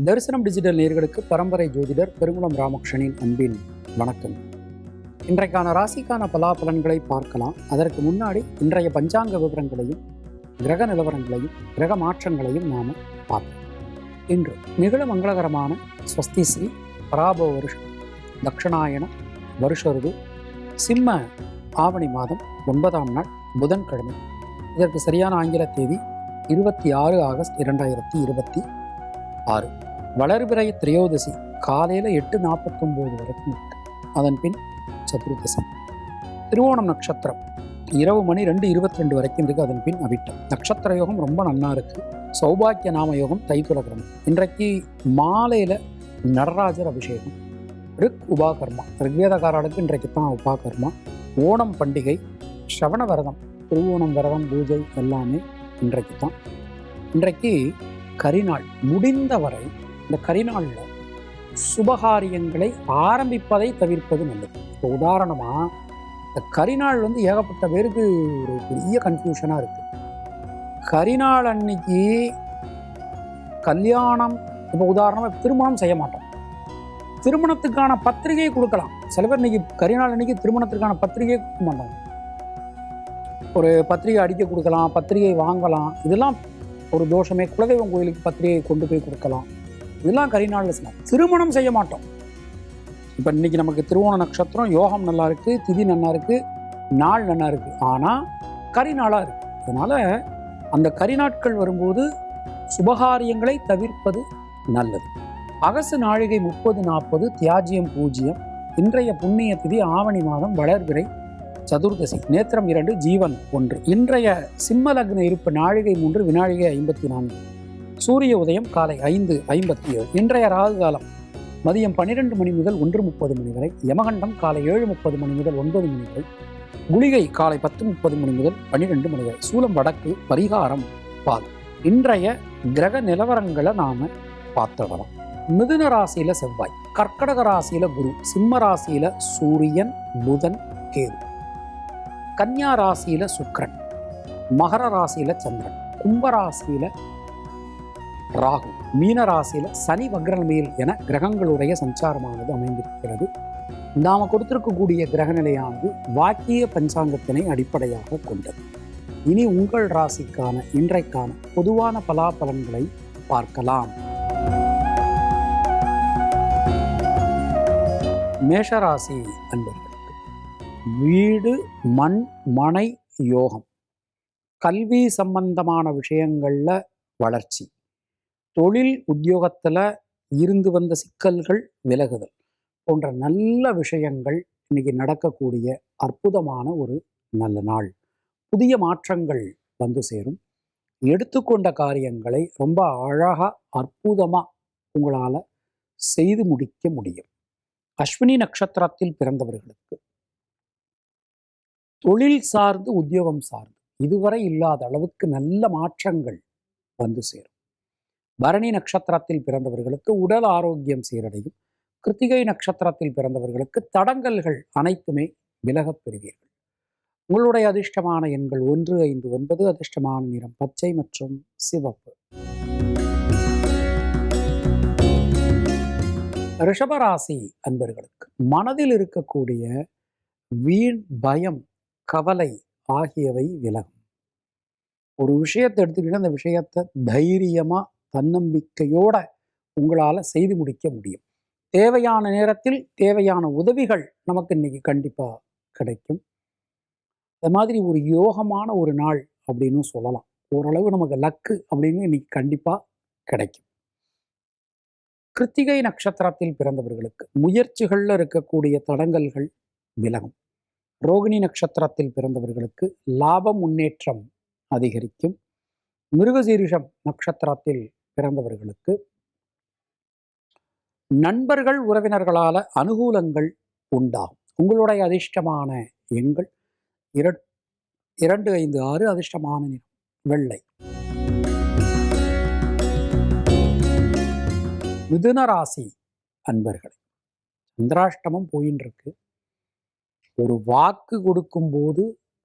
தரிசனம் டிஜிட்டல் நேயர்களுக்கு பரம்பரை ஜோதிடர் பெருங்குளம் ராமகிருஷ்ணனின் அன்பின் வணக்கம். இன்றைக்கான ராசிக்கான பலாபலன்களை பார்க்கலாம். அதற்கு முன்னாடி இன்றைய பஞ்சாங்க விவரங்களையும் கிரக நிலவரங்களையும் கிரக மாற்றங்களையும் நாம பார்ப்போம். இன்று நிகழ மங்களகரமான ஸ்வஸ்தி ஸ்ரீ பராபவ வருஷம் தக்ஷணாயன வருஷருது சிம்ம ஆவணி மாதம் 9ஆம் நாள் புதன்கிழமை. இதற்கு சரியான ஆங்கில தேதி 26 ஆகஸ்ட் 2026. வளர்பிறை திரையோதசி காலையில் 8:49 வரைக்கும் இருக்கு. அதன் பின் சதுர்தசி. திருவோணம் நட்சத்திரம் இரவு மணி 2:22 வரைக்கும் இருக்கு. அதன் பின் அவிட்டம். நட்சத்திர யோகம் ரொம்ப நல்லா இருக்கு. சௌபாக்கிய நாம யோகம் தைத்துலகிரமம். இன்றைக்கு மாலையில் நடராஜர் அபிஷேகம். ரிக் உபாகர்மா ரிக்வேதக்காரர்களுக்கு இன்றைக்கு தான் உபாகர்மா. ஓணம் பண்டிகை, ஸ்ரவண விரதம், திருவோணம் விரதம், பூஜை எல்லாமே இன்றைக்கு தான். இன்றைக்கு கரிநாள். முடிந்தவரை இந்த கரிநாளில் சுபகாரியங்களை ஆரம்பிப்பதை தவிர்ப்பது நல்லது. இப்போ உதாரணமாக இந்த கரிநாள் ஏகப்பட்ட பேருக்கு ஒரு பெரிய கன்ஃபியூஷனாக இருக்குது. கரிநாள் அன்னைக்கு கல்யாணம், இப்போ உதாரணமாக திருமணம் செய்ய மாட்டோம். திருமணத்துக்கான பத்திரிகை கொடுக்கலாம். சில பேர் இன்னைக்கு கரிநாள் அன்னைக்கு திருமணத்துக்கான பத்திரிகை கொடுக்க மாட்டாங்க. ஒரு பத்திரிகை அடிக்க கொடுக்கலாம், பத்திரிகை வாங்கலாம். இதெல்லாம் ஒரு தோஷமே. குலதெய்வம் கோயிலுக்கு பத்திரிகை கொண்டு போய் கொடுக்கலாம். இதெல்லாம் கரிநாளில் செய்யலாம். திருமணம் செய்ய மாட்டோம். இப்போ இன்னைக்கு நமக்கு திருவோண நட்சத்திரம் யோகம் நல்லா இருக்கு, திதி நல்லா இருக்கு, நாள் நல்லா இருக்கு. ஆனால் கரிநாளாக இருக்கு. அதனால அந்த கரிநாட்கள் வரும்போது சுபகாரியங்களை தவிர்ப்பது நல்லது. அகசு நாழிகை 30:40, தியாஜியம் 0. இன்றைய புண்ணிய திதி ஆவணி மாதம் வளர்பிறை சதுர்தசி. நேத்திரம் 2, ஜீவன் 1. இன்றைய சிம்ம லக்ன இருப்பு நாழிகை 3, வினாழிகை 54. சூரிய உதயம் காலை 5:57. இன்றைய ராகு காலம் மதியம் 12 மணி முதல் 1:30 மணி வரை. யமகண்டம் காலை 7:30 மணி முதல் 9 மணி வரை. குளிகை காலை 10:30 மணி முதல் 12 மணி வரை. சூலம் வடக்கு, பரிகாரம் பால். இன்றைய கிரக நிலவரங்களை நாம பார்த்துடலாம். மிதுன ராசியில செவ்வாய், கர்க்கடக ராசியில குரு, சிம்ம ராசியில சூரியன், புதன், கேது, கன்னியா ராசியில சுக்கிரன், மகர ராசியில சந்திரன், கும்பராசியில ராகு, மீன ராசியில சனி வக்ரமேல் என கிரகங்களுடைய சஞ்சாரமானது அமைந்திருக்கிறது. நாம கொடுத்திருக்கக்கூடிய கிரகநிலையானது வாக்கிய பஞ்சாங்கத்தினை அடிப்படையாக கொண்டது. இனி உங்கள் ராசிக்கான இன்றைக்கான பொதுவான பலாபலன்களை பார்க்கலாம். மேஷராசி அன்பர்களுக்கு வீடு, மண், மனை யோகம். கல்வி சம்பந்தமான விஷயங்கள்ல வளர்ச்சி. தொழில் உத்தியோகத்துல இருந்து வந்த சிக்கல்கள் விலகுதல் போன்ற நல்ல விஷயங்கள் இன்னைக்கு நடக்கக்கூடிய அற்புதமான ஒரு நல்ல நாள். புதிய மாற்றங்கள் வந்து சேரும். எடுத்துக்கொண்ட காரியங்களை ரொம்ப அழகா அற்புதமா உங்களால செய்து முடிக்க முடியும். அஸ்வினி நட்சத்திரத்தில் பிறந்தவர்களுக்கு தொழில் சார்ந்து, உத்தியோகம் சார்ந்து இதுவரை இல்லாத அளவுக்கு நல்ல மாற்றங்கள் வந்து சேரும். பரணி நட்சத்திரத்தில் பிறந்தவர்களுக்கு உடல் ஆரோக்கியம் சீரடையும். கிருத்திகை நட்சத்திரத்தில் பிறந்தவர்களுக்கு தடங்கல்கள் அனைத்துமே விலகப் பெறுவீர்கள். உங்களுடைய அதிர்ஷ்டமான எண்கள் 1, 5, 9. அதிர்ஷ்டமான நிறம் பச்சை மற்றும் சிவப்பு. ரிஷபராசி அன்பர்களுக்கு மனதில் இருக்கக்கூடிய வீண் பயம், கவலை ஆகியவை விலகும். ஒரு விஷயத்தை எடுத்துக்கிட்டு அந்த விஷயத்தை தைரியமா தன்னம்பிக்கையோட உங்களால செய்து முடிக்க முடியும். தேவையான நேரத்தில் தேவையான உதவிகள் நமக்கு இன்னைக்கு கண்டிப்பா கிடைக்கும். அது மாதிரி ஒரு யோகமான ஒரு நாள் அப்படின்னு சொல்லலாம். ஓரளவு நமக்கு லக்கு அப்படின்னு இன்னைக்கு கண்டிப்பா கிடைக்கும். கிருத்திகை நட்சத்திரத்தில் பிறந்தவர்களுக்கு முயற்சிகள்ல இருக்கக்கூடிய தடங்கல்கள் விலகும். ரோகிணி நட்சத்திரத்தில் பிறந்தவர்களுக்கு லாபம், முன்னேற்றம் அதிகரிக்கும். மிருகசீரிஷம் நட்சத்திரத்தில் பிறந்தவர்களுக்கு நண்பர்கள், உறவினர்களால அனுகூலங்கள் உண்டாகும். உங்களுடைய அதிர்ஷ்டமான எண்கள் 2, 5, 6. அதிர்ஷ்டமான நிறம் வெள்ளை. மிதுன ராசி அன்பர்களே, சந்திராஷ்டமம் போயின்னு இருக்கு. ஒரு வாக்கு கொடுக்கும் போது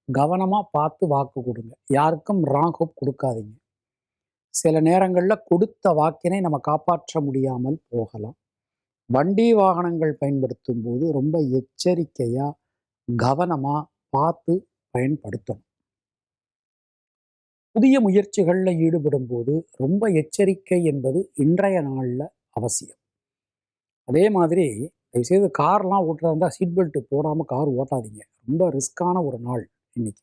கவனமா பார்த்து வாக்கு கொடுங்க. யாருக்கும் ராங் ஹோப் கொடுக்காதீங்க. சில நேரங்களில் கொடுத்த வாக்கினை நம்ம காப்பாற்ற முடியாமல் போகலாம். வண்டி வாகனங்கள் பயன்படுத்தும் போது ரொம்ப எச்சரிக்கையாக கவனமாக பார்த்து பயன்படுத்தணும். புதிய முயற்சிகளில் ஈடுபடும் போது ரொம்ப எச்சரிக்கை என்பது இன்றைய நாளில் அவசியம். அதே மாதிரி தயவுசெய்து கார்லாம் ஓட்டுறதா இருந்தால் சீட் பெல்ட் போடாமல் கார் ஓட்டாதீங்க. ரொம்ப ரிஸ்கான ஒரு நாள் இன்னைக்கு.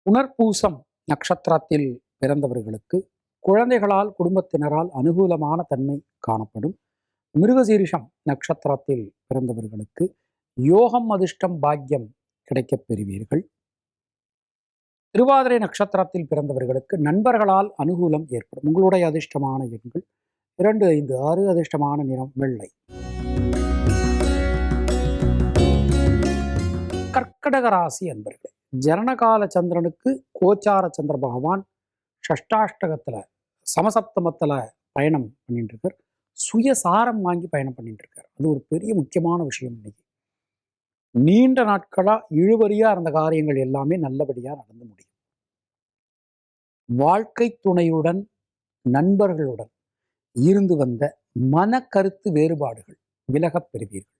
புனர்பூசம் நட்சத்திரத்தில் பிறந்தவர்களுக்கு குழந்தைகளால் குடும்பத்தினரால் அனுகூலமான தன்மை காணப்படும். மிருகசீரிஷம் நட்சத்திரத்தில் பிறந்தவர்களுக்கு யோகம் அதிர்ஷ்டம் பாக்கியம் கிடைக்கப் பெறுவீர்கள். திருவாதிரை நட்சத்திரத்தில் பிறந்தவர்களுக்கு நண்பர்களால் அனுகூலம் ஏற்படும். உங்களுடைய அதிர்ஷ்டமான எண்கள் 2, 5, 6. அதிர்ஷ்டமான நிறம் வெள்ளை. கர்க்கடக ராசி அன்பர்களே, ஜனனகால சந்திரனுக்கு கோச்சார சந்திர பகவான் ஷஷ்டாஷ்டகத்தில் சமசப்தமத்தில் பயணம் பண்ணிட்டு இருக்கார். சுயசாரம் வாங்கி பயணம் பண்ணிட்டு இருக்கார். அது ஒரு பெரிய முக்கியமான விஷயம். இன்னைக்கு நீண்ட நாட்களாக இழுபறியாக இருந்த காரியங்கள் எல்லாமே நல்லபடியாக நடந்து முடியும். வாழ்க்கை துணையுடன் நண்பர்களுடன் இருந்து வந்த மனக்கருத்து வேறுபாடுகள் விலகப் பெறுவீர்கள்.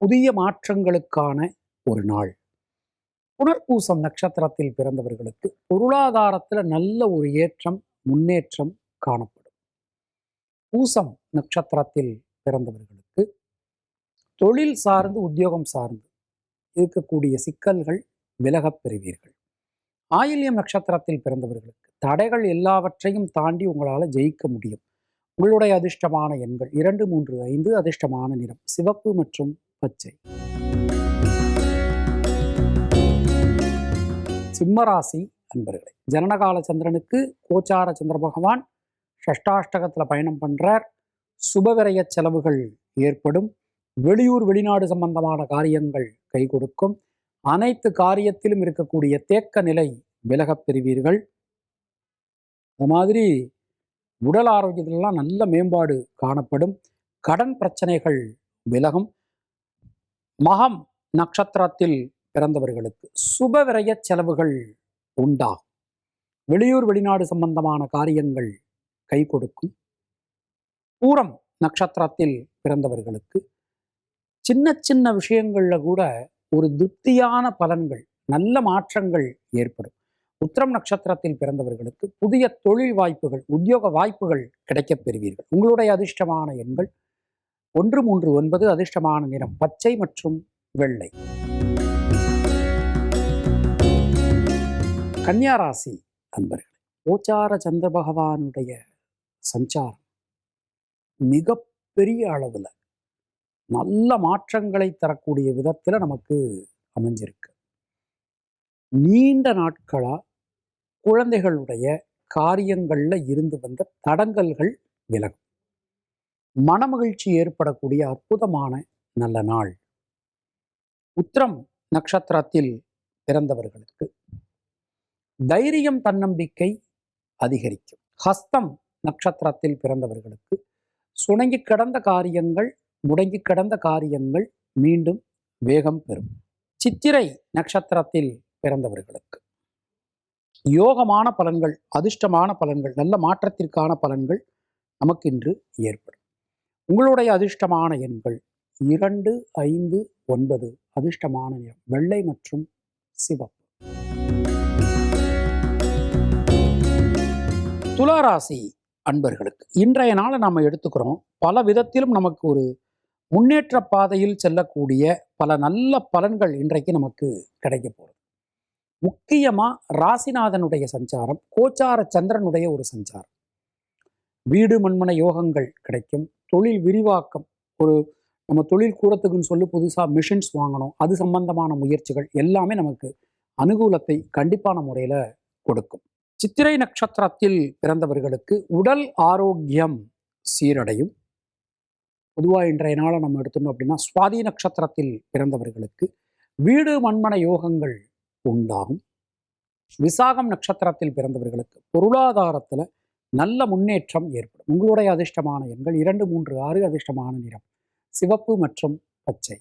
புதிய மாற்றங்களுக்கான ஒரு நாள். புனர்பூசம் நட்சத்திரத்தில் பிறந்தவர்களுக்கு பொருளாதாரத்தில் நல்ல ஒரு ஏற்றம் முன்னேற்றம் காணப்படும். பூசம் நட்சத்திரத்தில் பிறந்தவர்களுக்கு தொழில் சார்ந்து உத்தியோகம் சார்ந்து இருக்கக்கூடிய சிக்கல்கள் விலகப் பெறுவீர்கள். ஆயில்யம் நட்சத்திரத்தில் பிறந்தவர்களுக்கு தடைகள் எல்லாவற்றையும் தாண்டி உங்களால் ஜெயிக்க முடியும். உங்களுடைய அதிர்ஷ்டமான எண்கள் 2, 3, 5. அதிர்ஷ்டமான நிறம் சிவப்பு மற்றும் பச்சை. சிம்மராசி அன்பர்களே, ஜனனகால சந்திரனுக்கு கோச்சார சந்திர பகவான் ஷஷ்டாஷ்டகத்தில் பயணம் பண்ணுறார். சுபவிரய செலவுகள் ஏற்படும். வெளியூர் வெளிநாடு சம்பந்தமான காரியங்கள் கை கொடுக்கும். அனைத்து காரியத்திலும் இருக்கக்கூடிய தேக்க நிலை விலகப் பெறுவீர்கள். அது மாதிரி உடல் ஆரோக்கியத்திலெல்லாம் நல்ல மேம்பாடு காணப்படும். கடன் பிரச்சனைகள் விலகும். மகம் நட்சத்திரத்தில் பிறந்தவர்களுக்கு சுபவிரய செலவுகள் உண்டாகும். வெளியூர் வெளிநாடு சம்பந்தமான காரியங்கள் கை கொடுக்கும். பூரம் நட்சத்திரத்தில் பிறந்தவர்களுக்கு சின்ன சின்ன விஷயங்கள்ல கூட ஒரு திருப்தியான பலன்கள் நல்ல மாற்றங்கள் ஏற்படும். உத்திரம் நட்சத்திரத்தில் பிறந்தவர்களுக்கு புதிய தொழில் வாய்ப்புகள் உத்தியோக வாய்ப்புகள் கிடைக்கப் பெறுவீர்கள். உங்களுடைய அதிர்ஷ்டமான எண்கள் 1, 3, 9. அதிர்ஷ்டமான நிறம் பச்சை மற்றும் வெள்ளை. கன்னியாராசி அன்பர்களே, கோச்சார சந்திர பகவானுடைய சஞ்சாரம் மிக பெரிய அளவில் நல்ல மாற்றங்களை தரக்கூடிய விதத்தில் நமக்கு அமைஞ்சிருக்கு. நீண்ட நாட்களாக குழந்தைகளுடைய காரியங்களில் இருந்து வந்த தடங்கல்கள் விலகும். மனமகிழ்ச்சி ஏற்படக்கூடிய அற்புதமான நல்ல நாள். உத்திரம் நட்சத்திரத்தில் பிறந்தவர்களுக்கு தைரியம் தன்னம்பிக்கை அதிகரிக்கும். ஹஸ்தம் நட்சத்திரத்தில் பிறந்தவர்களுக்கு சுணங்கி கிடந்த காரியங்கள் முடங்கி கிடந்த காரியங்கள் மீண்டும் வேகம் பெறும். சித்திரை நட்சத்திரத்தில் பிறந்தவர்களுக்கு யோகமான பலன்கள் அதிர்ஷ்டமான பலன்கள் நல்ல மாற்றத்திற்கான பலன்கள் நமக்கு இன்று ஏற்படும். உங்களுடைய அதிர்ஷ்டமான எண்கள் 2, 5, 9. அதிர்ஷ்டமான நிறம் வெள்ளை மற்றும் சிவப்பு. துளாராசி அன்பர்களுக்கு இன்றைய நாளை நாம் எடுத்துக்கிறோம். பல விதத்திலும் நமக்கு ஒரு முன்னேற்ற பாதையில் செல்லக்கூடிய பல நல்ல பலன்கள் இன்றைக்கு நமக்கு கிடைக்க போகிறது. முக்கியமாக ராசிநாதனுடைய சஞ்சாரம், கோச்சார சந்திரனுடைய ஒரு சஞ்சாரம். வீடு மண்மனை யோகங்கள் கிடைக்கும். தொழில் விரிவாக்கம், ஒரு நம்ம தொழில் கூடத்துக்குன்னு சொல்லி புதுசாக மிஷின்ஸ் வாங்கணும், அது சம்பந்தமான முயற்சிகள் எல்லாமே நமக்கு அனுகூலத்தை கண்டிப்பான முறையில் கொடுக்கும். சித்திரை நட்சத்திரத்தில் பிறந்தவர்களுக்கு உடல் ஆரோக்கியம் சீரடையும். பொதுவாக இன்றைய நாளை நம்ம எடுத்துட்டோம் அப்படின்னா சுவாதி நட்சத்திரத்தில் பிறந்தவர்களுக்கு வீடு மண்மனை யோகங்கள் உண்டாகும். விசாகம் நட்சத்திரத்தில் பிறந்தவர்களுக்கு பொருளாதாரத்தில் நல்ல முன்னேற்றம் ஏற்படும். உங்களுடைய அதிர்ஷ்டமான எண்கள் 2, 3, 6. அதிர்ஷ்டமான நிறம் சிவப்பு மற்றும் பச்சை.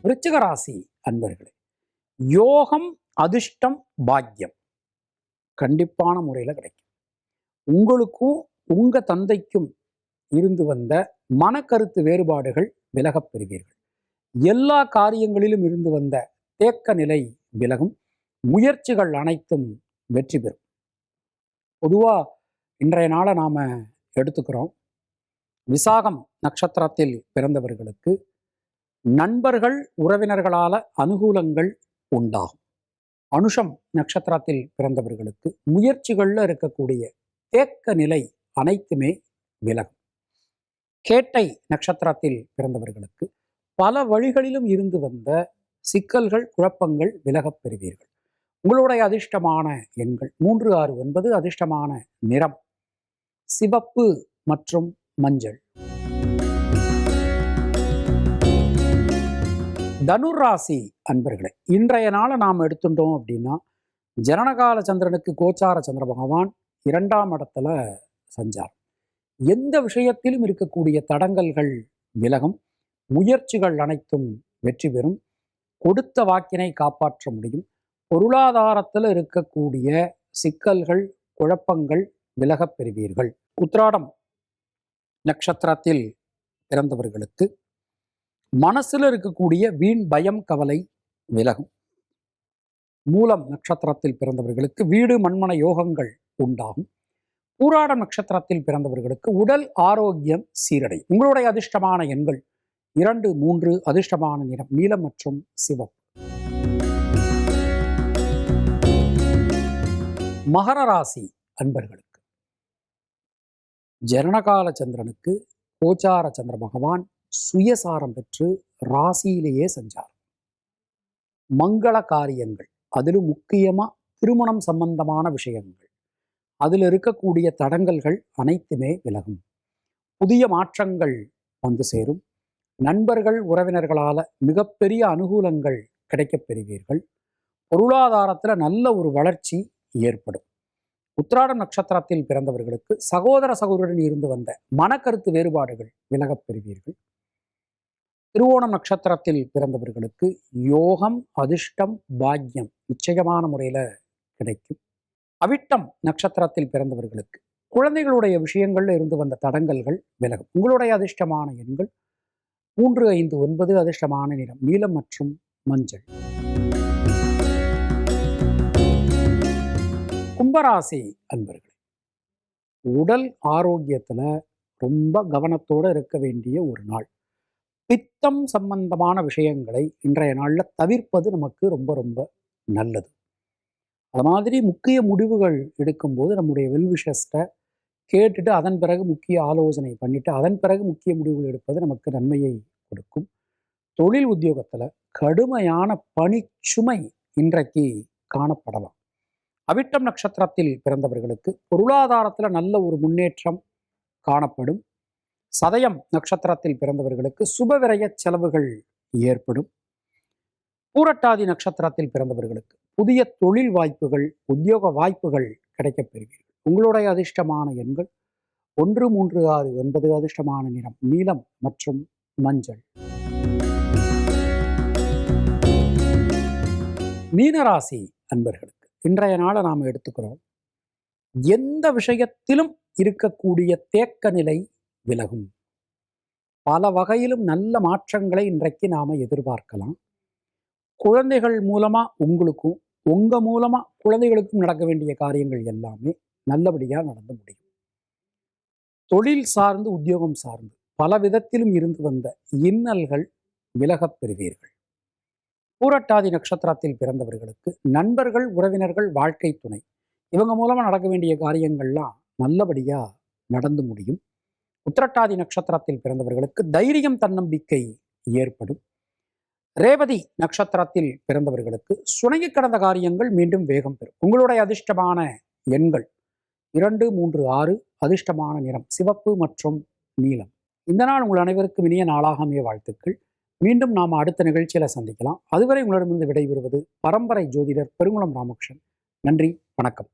விருச்சிக ராசி அன்பர்களே, யோகம், அதிர்ஷ்டம், பாக்கியம் கண்டிப்பான முறையில் கிடைக்கும். உங்களுக்கும் உங்க தந்தைக்கும் இருந்து வந்த மனக்கருத்து வேறுபாடுகள் விலகப் பெறுவீர்கள். எல்லா காரியங்களிலும் இருந்து வந்த தேக்க நிலை விலகும். முயற்சிகள் அனைத்தும் வெற்றி பெறும். பொதுவாக இன்றைய நாளை நாம் எடுத்துக்கிறோம். விசாகம் நட்சத்திரத்தில் பிறந்தவர்களுக்கு நண்பர்கள் உறவினர்களால அனுகூலங்கள் உண்டாகும். அனுஷம் நட்சத்திரத்தில் பிறந்தவர்களுக்கு முயற்சிகளில் இருக்கக்கூடிய தேக்க நிலை அனைத்துமே விலகும். கேட்டை நட்சத்திரத்தில் பிறந்தவர்களுக்கு பல வழிகளிலும் இருந்து வந்த சிக்கல்கள், குழப்பங்கள் விலகப் பெறுவீர்கள். உங்களுடைய அதிர்ஷ்டமான எண்கள் 3, 6, 9. அதிர்ஷ்டமான நிறம் சிவப்பு மற்றும் மஞ்சள். தனுராசி அன்பர்களே, இன்றைய நாளை நாம் எடுத்துட்டோம் அப்படின்னா, ஜனனகால சந்திரனுக்கு கோச்சார சந்திர பகவான் 2ஆம் இடத்துல சஞ்சாரம். எந்த விஷயத்திலும் இருக்கக்கூடிய தடங்கல்கள் விலகும். முயற்சிகள் அனைத்தும் வெற்றி பெறும். கொடுத்த வாக்கினை காப்பாற்ற முடியும். பொருளாதாரத்தில் இருக்கக்கூடிய சிக்கல்கள், குழப்பங்கள் விலகப் பெறுவீர்கள். உத்திராடம் நட்சத்திரத்தில் பிறந்தவர்களுக்கு மனசில் இருக்கக்கூடிய வீண் பயம், கவலை விலகும். மூலம் நட்சத்திரத்தில் பிறந்தவர்களுக்கு வீடு மண்மன யோகங்கள் உண்டாகும். பூராடம் நட்சத்திரத்தில் பிறந்தவர்களுக்கு உடல் ஆரோக்கியம் சீரடை. உங்களுடைய அதிர்ஷ்டமான எண்கள் 2, 3. அதிர்ஷ்டமான நிறம் நீலம் மற்றும் சிவப்பு. மகர ராசி அன்பர்களுக்கு ஜனனகால சந்திரனுக்கு கோச்சார சந்திர பகவான் சுயசாரம் பெற்று ராசியிலேயே சஞ்சாரம். மங்கள காரியங்கள், அதிலும் முக்கியமா திருமணம் சம்பந்தமான விஷயங்கள், அதில் இருக்கக்கூடிய தடங்கல்கள் அனைத்துமே விலகும். புதிய மாற்றங்கள் வந்து சேரும். நண்பர்கள் உறவினர்களால் மிகப்பெரிய அனுகூலங்கள் கிடைக்கப் பெறுவீர்கள். பொருளாதாரத்தில் நல்ல ஒரு வளர்ச்சி ஏற்படும். உத்திராடம் நட்சத்திரத்தில் பிறந்தவர்களுக்கு சகோதர சகோதரன் இருந்து வந்த மனக்கருத்து வேறுபாடுகள் விலகப் பெறுவீர்கள். திருவோணம் நட்சத்திரத்தில் பிறந்தவர்களுக்கு யோகம், அதிர்ஷ்டம், பாக்கியம் நிச்சயமான முறையில் கிடைக்கும். அவிட்டம் நட்சத்திரத்தில் பிறந்தவர்களுக்கு குழந்தைகளுடைய விஷயங்கள்ல இருந்து வந்த தடங்கல்கள் விலகும். உங்களுடைய அதிர்ஷ்டமான எண்கள் 3, 5, 9. அதிர்ஷ்டமான நிறம் நீலம் மற்றும் மஞ்சள். கும்பராசி அன்பர்களே, உடல் ஆரோக்கியத்துல ரொம்ப கவனத்தோட இருக்க வேண்டிய ஒரு நாள். பித்தம் சம்பந்தமான விஷயங்களை இன்றைய நாள்ல தவிர்ப்பது நமக்கு ரொம்ப ரொம்ப நல்லது. அது மாதிரி முக்கிய முடிவுகள் எடுக்கும்போது நம்முடைய வெல்விஷஸ்ட்டை கேட்டுட்டு அதன் பிறகு முக்கிய ஆலோசனை பண்ணிட்டு அதன் பிறகு முக்கிய முடிவுகள் எடுப்பது நமக்கு நன்மையை கொடுக்கும். தொழில் உத்தியோகத்தில் கடுமையான பணிச்சுமை இன்றைக்கு காணப்படலாம். அவிட்டம் நட்சத்திரத்தில் பிறந்தவர்களுக்கு பொருளாதாரத்தில் நல்ல ஒரு முன்னேற்றம் காணப்படும். சதயம் நட்சத்திரத்தில் பிறந்தவர்களுக்கு சுபவிரய செலவுகள் ஏற்படும். பூரட்டாதி நட்சத்திரத்தில் பிறந்தவர்களுக்கு புதிய தொழில் வாய்ப்புகள், உத்தியோக வாய்ப்புகள் கிடைக்கப் பெறுவீர்கள். உங்களுடைய அதிர்ஷ்டமான எண்கள் 1, 3, 6, 9. அதிர்ஷ்டமான நிறம் நீலம் மற்றும் மஞ்சள். மீனராசி அன்பர்களுக்கு இன்றைய நாளை நாம் எடுத்துக்கிறோம். எந்த விஷயத்திலும் இருக்கக்கூடிய தேக்க நிலை விலகும். பல வகையிலும் நல்ல மாற்றங்களை இன்றைக்கு நாம் எதிர்பார்க்கலாம். குழந்தைகள் மூலமா உங்களுக்கும், உங்க மூலமா குழந்தைகளுக்கும் நடக்க வேண்டிய காரியங்கள் எல்லாமே நல்லபடியாக நடந்து முடியும். தொழில் சார்ந்து, உத்தியோகம் சார்ந்து பல விதத்திலும் இருந்து வந்த இன்னல்கள் விலகப் பெறுவீர்கள். பூரட்டாதி நட்சத்திரத்தில் பிறந்தவர்களுக்கு நண்பர்கள், உறவினர்கள், வாழ்க்கை துணை இவங்க மூலமா நடக்க வேண்டிய காரியங்கள்லாம் நல்லபடியா நடந்து முடியும். உத்திரட்டாதி நட்சத்திரத்தில் பிறந்தவர்களுக்கு தைரியம், தன்னம்பிக்கை ஏற்படும். ரேவதி நட்சத்திரத்தில் பிறந்தவர்களுக்கு சுணங்கி கடந்த காரியங்கள் மீண்டும் வேகம் பெறும். உங்களுடைய அதிர்ஷ்டமான எண்கள் 2, 3, 6. அதிர்ஷ்டமான நிறம் சிவப்பு மற்றும் நீலம். இந்த நாள் உங்கள் அனைவருக்கும் இனிய நாளாக அமைய வாழ்த்துக்கள். மீண்டும் நாம் அடுத்த நிகழ்ச்சியில் சந்திக்கலாம். அதுவரை உங்களிடமிருந்து விடைபெறுவது பரம்பரை ஜோதிடர் பெருங்குளம் ராமகிருஷ்ணன். நன்றி, வணக்கம்.